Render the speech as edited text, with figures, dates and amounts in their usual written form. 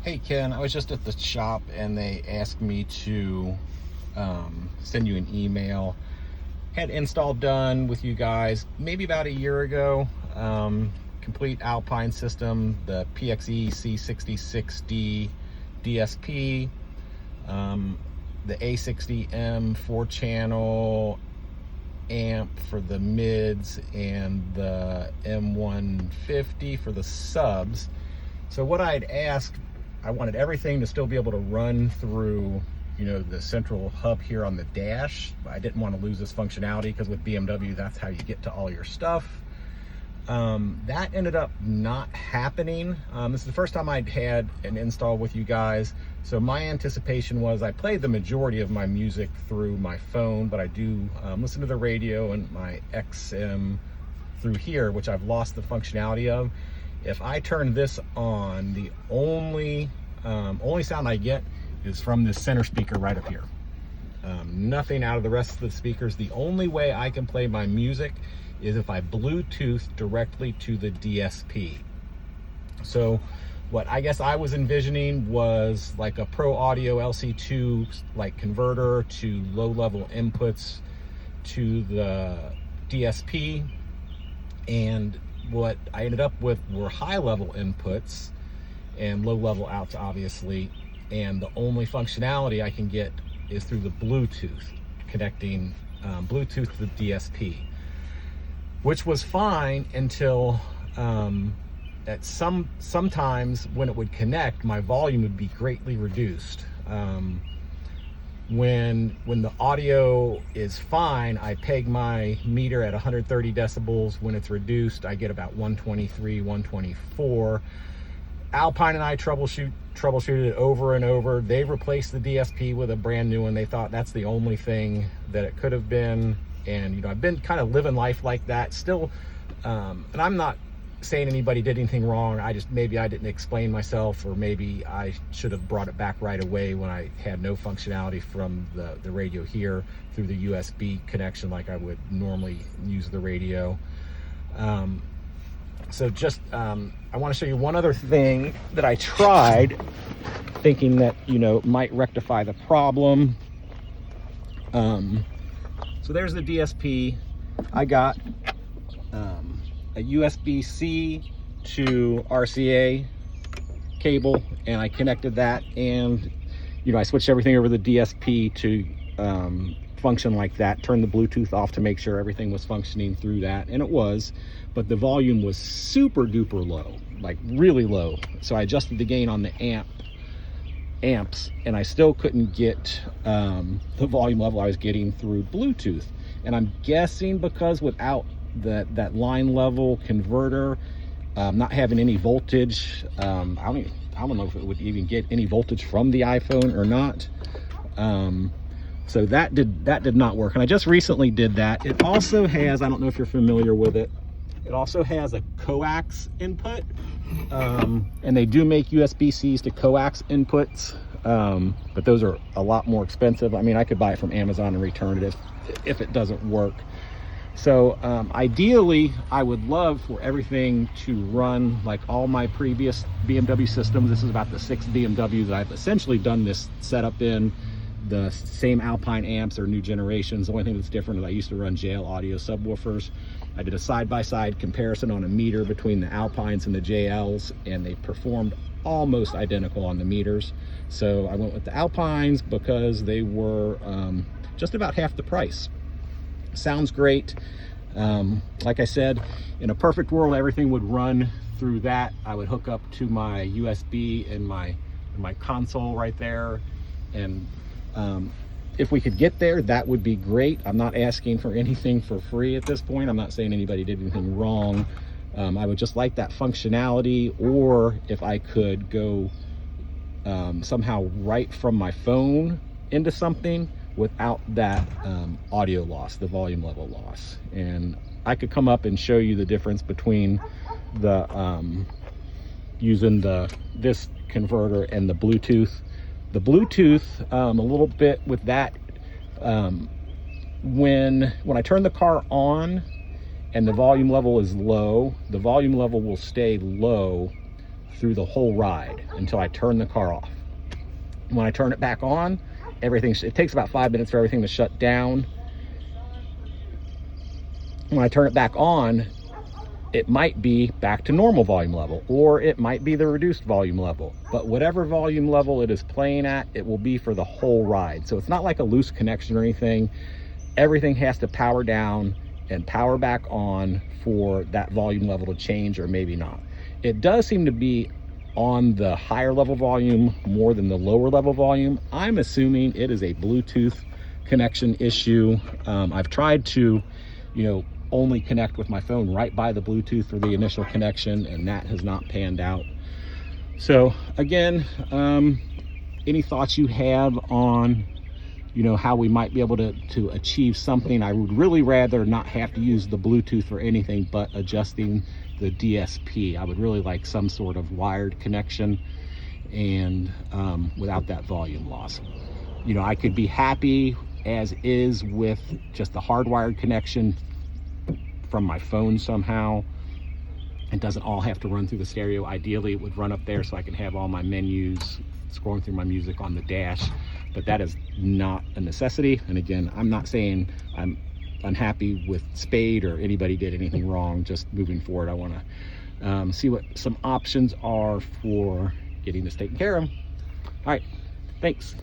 Hey Ken, I was just at the shop and they asked me to send you an email. Had install done with you guys maybe about a year ago. Complete Alpine system, the PXE C6060 DSP, the A60M 4-channel amp for the mids, and the M150 for the subs. So what I'd asked, I wanted everything to still be able to run through, the central hub here on the dash. I didn't want to lose this functionality because with BMW, that's how you get to all your stuff. That ended up not happening. This is the first time I'd had an install with you guys. So my anticipation was I played the majority of my music through my phone, but I do listen to the radio and my XM through here, which I've lost the functionality of. If I turn this on, the only sound I get is from this center speaker right up here. Nothing out of the rest of the speakers. The only way I can play my music is if I Bluetooth directly to the DSP. So what I guess I was envisioning was like a Pro Audio LC2 like converter to low level inputs to the DSP, and what I ended up with were high level inputs and low level outs, obviously, and the only functionality I can get is through the Bluetooth, connecting Bluetooth to the DSP, which was fine until at sometimes when it would connect, my volume would be greatly reduced. When the audio is fine, I peg my meter at 130 decibels. When it's reduced, I get about 123, 124. Alpine and I troubleshooted it over and over. They replaced the DSP with a brand new one. They thought that's the only thing that it could have been. And I've been kind of living life like that still. And I'm not saying anybody did anything wrong. Maybe I didn't explain myself, or maybe I should have brought it back right away when I had no functionality from the radio here through the USB connection like I would normally use the radio. So just, I want to show you one other thing that I tried thinking that, might rectify the problem. So there's the DSP. I got a USB-C to RCA cable, and I connected that, and I switched everything over to the DSP to function like that, turned the Bluetooth off to make sure everything was functioning through that, and it was, but the volume was super duper low, like really low. So I adjusted the gain on the amps, and I still couldn't get the volume level I was getting through Bluetooth. And I'm guessing because without that line level converter, not having any voltage, I don't know if it would even get any voltage from the iPhone or not. So that did not work, and I just recently did that. It also has, I don't know if you're familiar with it, it also has a coax input, and they do make USB-Cs to coax inputs, but those are a lot more expensive. I mean, I could buy it from Amazon and return it if it doesn't work. So ideally, I would love for everything to run like all my previous BMW systems. This is about the 6th BMW that I've essentially done this setup in. The same Alpine amps or new generations. The only thing that's different is I used to run JL Audio subwoofers. I did a side-by-side comparison on a meter between the Alpines and the JLs, and they performed almost identical on the meters. So I went with the Alpines because they were just about half the price. Sounds great. Like I said, in a perfect world, everything would run through that. I would hook up to my USB and my console right there, and if we could get there, that would be great. I'm not asking for anything for free at this point. I'm not saying anybody did anything wrong. I would just like that functionality, or if I could go somehow right from my phone into something without that audio loss, the volume level loss. And I could come up and show you the difference between the using this converter and the Bluetooth. The Bluetooth, a little bit with that, when I turn the car on and the volume level is low, the volume level will stay low through the whole ride until I turn the car off. When I turn it back on, it takes about 5 minutes for everything to shut down. When I turn it back on, it might be back to normal volume level, or it might be the reduced volume level. But whatever volume level it is playing at, it will be for the whole ride. So it's not like a loose connection or anything. Everything has to power down and power back on for that volume level to change, or maybe not. It does seem to be on the higher level volume more than the lower level volume. I'm assuming it is a Bluetooth connection issue. I've tried to, only connect with my phone right by the Bluetooth for the initial connection, and that has not panned out. So again, any thoughts you have on how we might be able to achieve something? I would really rather not have to use the Bluetooth for anything but adjusting the DSP. I would really like some sort of wired connection and without that volume loss. I could be happy as is with just the hardwired connection from my phone somehow. It doesn't all have to run through the stereo. Ideally, it would run up there so I can have all my menus, scrolling through my music on the dash, but that is not a necessity. And again, I'm not saying I'm unhappy with Spade or anybody did anything wrong. Just moving forward, I want to see what some options are for getting this taken care of. All right, thanks.